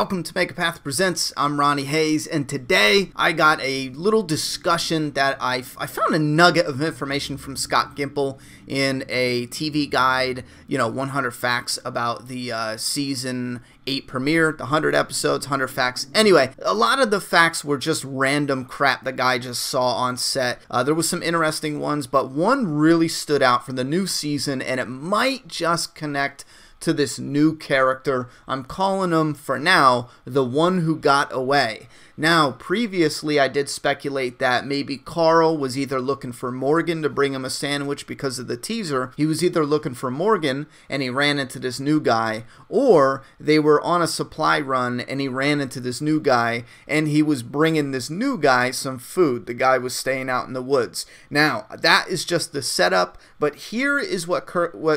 Welcome to Make a Path Presents. I'm Ronnie Hayes, and today I got a little discussion that I found a nugget of information from Scott Gimple in a TV guide, 100 facts about the season 8 premiere, the 100 episodes, 100 facts. Anyway, a lot of the facts were just random crap the guy just saw on set. There was some interesting ones, but one really stood out from the new season, and it might just connect to this new character. I'm calling him, for now, the one who got away. Now, previously I did speculate that maybe Carl was either looking for Morgan to bring him a sandwich because of the teaser. He was either looking for Morgan and he ran into this new guy, or they were on a supply run and he ran into this new guy and he was bringing this new guy some food. The guy was staying out in the woods. Now, that is just the setup, but here is what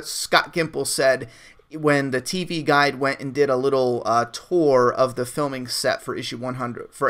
Scott Gimple said when the TV guide went and did a little tour of the filming set for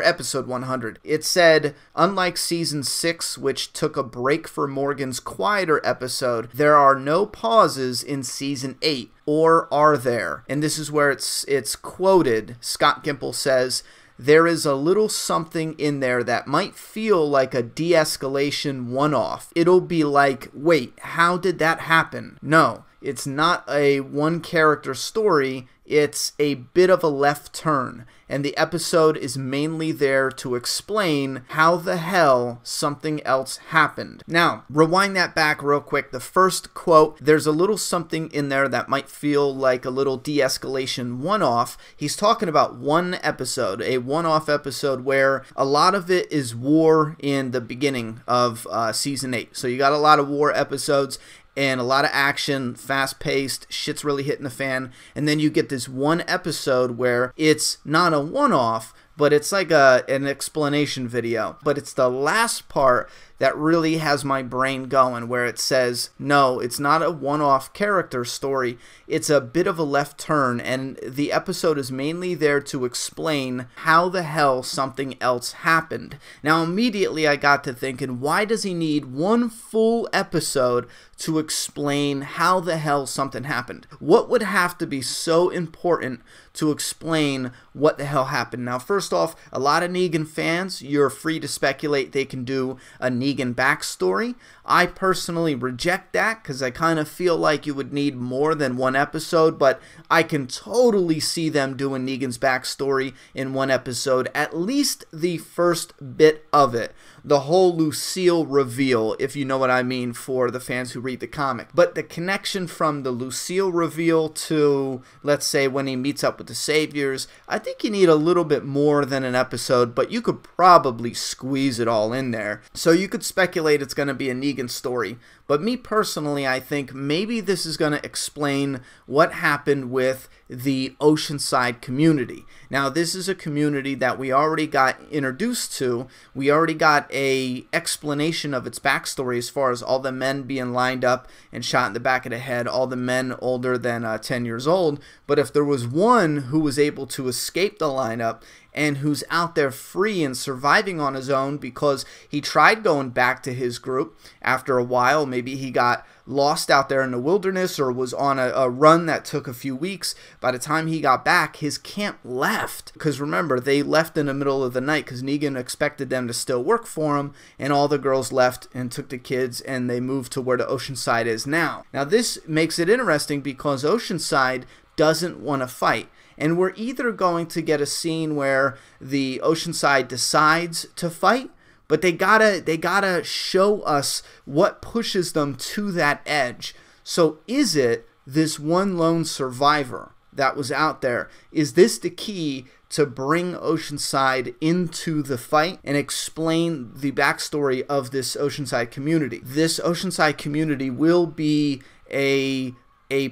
episode 100. It said, unlike season 6, which took a break for Morgan's quieter episode, there are no pauses in season 8, or are there? And this is where it's quoted. Scott Gimple says, there is a little something in there that might feel like a de-escalation one-off. It'll be like, wait, how did that happen? No. It's not a one-character story, it's a bit of a left turn, and the episode is mainly there to explain how the hell something else happened. Now, rewind that back real quick. The first quote, there's a little something in there that might feel like a little de-escalation one-off. He's talking about one episode, a one-off episode where a lot of it is war in the beginning of season 8. So you got a lot of war episodes, and a lot of action, fast-paced, shit's really hitting the fan, and then you get this one episode where it's not a one-off, but it's like an explanation video. But it's the last part that really has my brain going, where it says, no, it's not a one-off character story, it's a bit of a left turn, and the episode is mainly there to explain how the hell something else happened. Now, immediately I got to thinking, why does he need one full episode to explain how the hell something happened? What would have to be so important to explain what the hell happened? Now, first off, a lot of Negan fans, you're free to speculate they can do a Negan backstory. I personally reject that because I kind of feel like you would need more than one episode, but I can totally see them doing Negan's backstory in one episode, at least the first bit of it. The whole Lucille reveal, if you know what I mean, for the fans who read the comic. But the connection from the Lucille reveal to, let's say, when he meets up with the Saviors, I think you need a little bit more than an episode, but you could probably squeeze it all in there. So you could speculate it's going to be a Negan story. But me personally, I think maybe this is going to explain what happened with the Oceanside community. Now, this is a community that we already got introduced to. We already got a explanation of its backstory as far as all the men being lined up and shot in the back of the head, all the men older than 10 years old. But if there was one who was able to escape the lineup and who's out there free and surviving on his own because he tried going back to his group after a while, maybe he got lost out there in the wilderness or was on a run that took a few weeks. By the time he got back, his camp left. Because remember, they left in the middle of the night because Negan expected them to still work for him, and all the girls left and took the kids, and they moved to where the Oceanside is now. Now, this makes it interesting because Oceanside doesn't want to fight. And we're either going to get a scene where the Oceanside decides to fight, but they gotta show us what pushes them to that edge. So is it this one lone survivor that was out there? Is this the key to bring Oceanside into the fight and explain the backstory of this Oceanside community? This Oceanside community will be a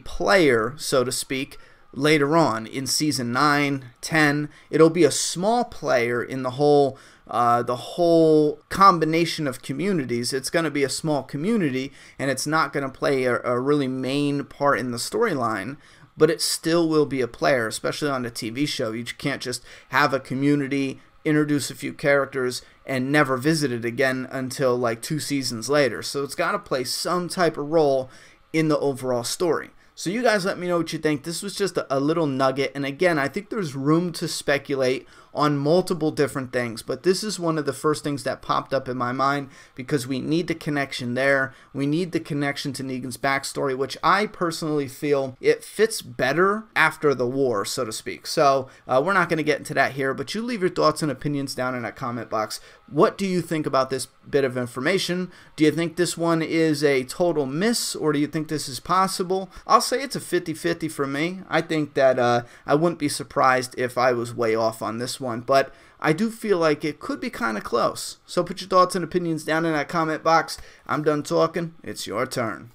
player, so to speak, later on in season 9, 10. It'll be a small player in the whole combination of communities. It's going to be a small community, and it's not going to play a really main part in the storyline, but it still will be a player, especially on the TV show. You can't just have a community, introduce a few characters, and never visit it again until like 2 seasons later. So it's got to play some type of role in the overall story. So you guys let me know what you think. This was just a little nugget, and again, I think there's room to speculate on multiple different things, but this is one of the first things that popped up in my mind because we need the connection there. We need the connection to Negan's backstory, which I personally feel it fits better after the war, so to speak. So we're not going to get into that here, but you leave your thoughts and opinions down in that comment box. What do you think about this bit of information? Do you think this one is a total miss, or do you think this is possible? I'll say it's a 50-50 for me. I think that I wouldn't be surprised if I was way off on this one, but I do feel like it could be kind of close. So put your thoughts and opinions down in that comment box. I'm done talking. It's your turn.